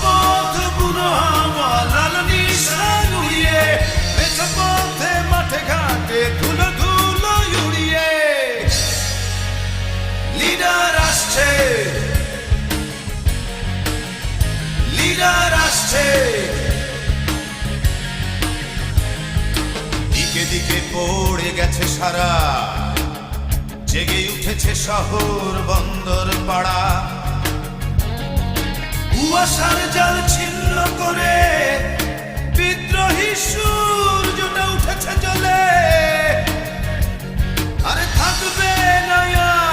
পথ বুনো হাওয়া লাল নিশান উড়িয়ে মেছো পথে মাঠে ঘাটে ধুলো ধুলো উড়িয়ে লিডার আসছে, লিডার আসছে। দিকে দিকে পড়ে গেছে সারা, জেগে উঠেছে শহর বন্দর পাড়া। কুয়াশার জাল ছিন্ন করে বিদ্রোহী সূর্যটা উঠেছে জ্বলে। আরে থাকবে না